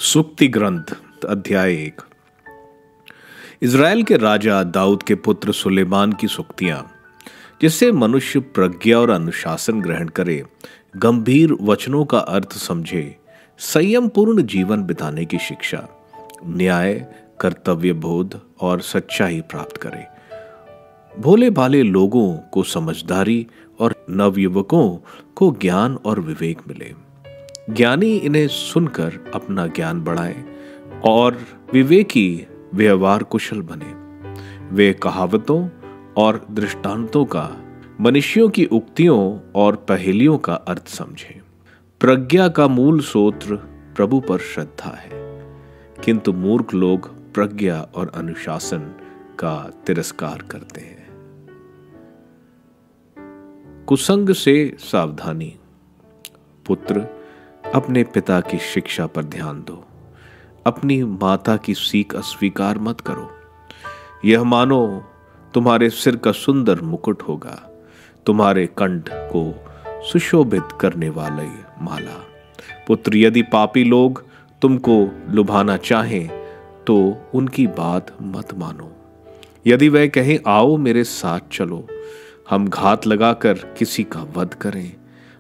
सुक्ति ग्रंथ अध्याय 1। इज़राइल के राजा दाऊद के पुत्र सुलेमान की सुक्तियां, जिससे मनुष्य प्रज्ञा और अनुशासन ग्रहण करे, गंभीर वचनों का अर्थ समझे, संयम पूर्ण जीवन बिताने की शिक्षा, न्याय, कर्तव्य बोध और सच्चाई प्राप्त करे, भोले भाले लोगों को समझदारी और नवयुवकों को ज्ञान और विवेक मिले। ज्ञानी इन्हें सुनकर अपना ज्ञान बढ़ाए और विवेकी व्यवहार कुशल बने। वे कहावतों और दृष्टांतों का, मनुष्यों की उक्तियों और पहेलियों का अर्थ समझें। प्रज्ञा का मूल सूत्र प्रभु पर श्रद्धा है, किंतु मूर्ख लोग प्रज्ञा और अनुशासन का तिरस्कार करते हैं। कुसंग से सावधानी। पुत्र, अपने पिता की शिक्षा पर ध्यान दो। अपनी माता की सीख अस्वीकार मत करो। यह मानो तुम्हारे सिर का सुंदर मुकुट होगा, तुम्हारे कंठ को सुशोभित करने वाली माला। पुत्र, यदि पापी लोग तुमको लुभाना चाहें तो उनकी बात मत मानो। यदि वह कहें, आओ मेरे साथ चलो, हम घात लगाकर किसी का वध करें,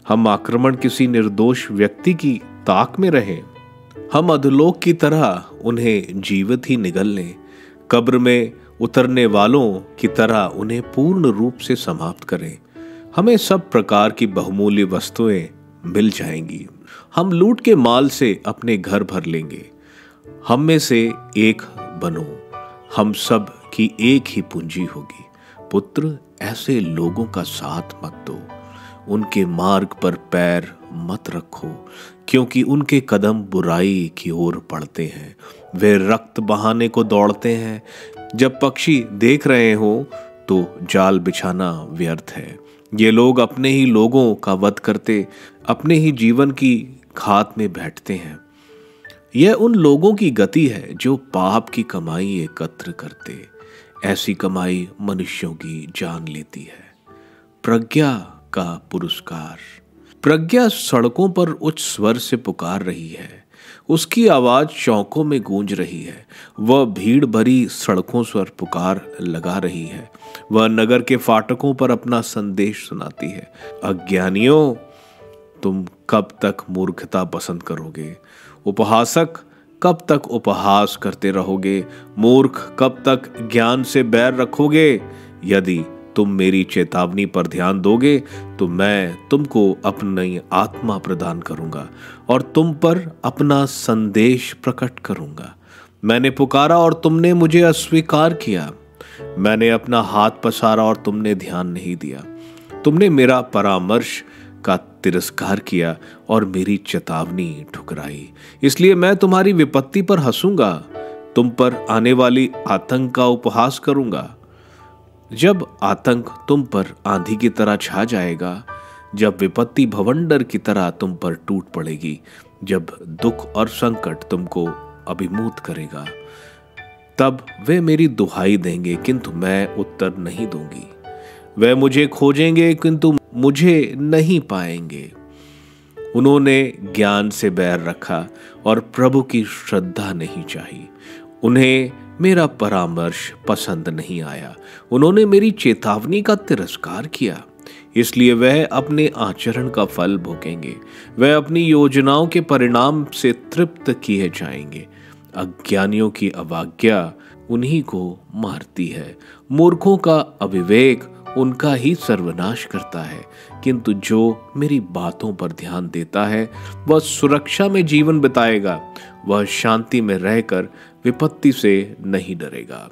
हम आक्रमण किसी निर्दोष व्यक्ति की ताक में रहें, हम अधोलोक की तरह उन्हें जीवित ही निगल लें, कब्र में उतरने वालों की तरह उन्हें पूर्ण रूप से समाप्त करें, हमें सब प्रकार की बहुमूल्य वस्तुएं मिल जाएंगी, हम लूट के माल से अपने घर भर लेंगे, हम में से एक बनो, हम सब की एक ही पूंजी होगी। पुत्र, ऐसे लोगों का साथ मत दो, उनके मार्ग पर पैर मत रखो, क्योंकि उनके कदम बुराई की ओर बढ़ते हैं। वे रक्त बहाने को दौड़ते हैं। जब पक्षी देख रहे हो तो जाल बिछाना व्यर्थ है। ये लोग अपने ही लोगों का वध करते, अपने ही जीवन की घात में बैठते हैं। यह उन लोगों की गति है जो पाप की कमाई एकत्र करते, ऐसी कमाई मनुष्यों की जान लेती है। प्रज्ञा का पुरस्कार। प्रज्ञा सड़कों पर उच्च स्वर से पुकार रही है, उसकी आवाज चौकों में गूंज रही है। वह भीड़ भरी सड़कों पर पुकार लगा रही है। वह नगर के फाटकों पर अपना संदेश सुनाती है। अज्ञानियों, तुम कब तक मूर्खता पसंद करोगे? उपहासक, कब तक उपहास करते रहोगे? मूर्ख, कब तक ज्ञान से बैर रखोगे? यदि तुम मेरी चेतावनी पर ध्यान दोगे तो मैं तुमको अपनी आत्मा प्रदान करूंगा और तुम पर अपना संदेश प्रकट करूंगा। मैंने पुकारा और तुमने मुझे अस्वीकार किया। मैंने अपना हाथ पसारा और तुमने ध्यान नहीं दिया। तुमने मेरा परामर्श का तिरस्कार किया और मेरी चेतावनी ठुकराई। इसलिए मैं तुम्हारी विपत्ति पर हंसूंगा, तुम पर आने वाली आतंक का उपहास करूंगा। जब आतंक तुम पर आंधी की तरह छा जाएगा, जब विपत्ति भवंडर की तरह तुम पर टूट पड़ेगी, जब दुख और संकट तुमको अभिभूत करेगा, तब वे मेरी दुहाई देंगे, किंतु मैं उत्तर नहीं दूंगी। वे मुझे खोजेंगे, किंतु मुझे नहीं पाएंगे। उन्होंने ज्ञान से बैर रखा और प्रभु की श्रद्धा नहीं चाहिए। उन्हें मेरा परामर्श पसंद नहीं आया। उन्होंने मेरी चेतावनी का तिरस्कार किया, इसलिए वह अपने आचरण का फल भोगेंगे। वह अपनी योजनाओं के परिणाम से तृप्त किए जाएंगे। अज्ञानियों की अवज्ञा उन्हीं को मारती है। मूर्खों का अविवेक उनका ही सर्वनाश करता है, किंतु जो मेरी बातों पर ध्यान देता है वह सुरक्षा में जीवन बिताएगा। वह शांति में रहकर विपत्ति से नहीं डरेगा।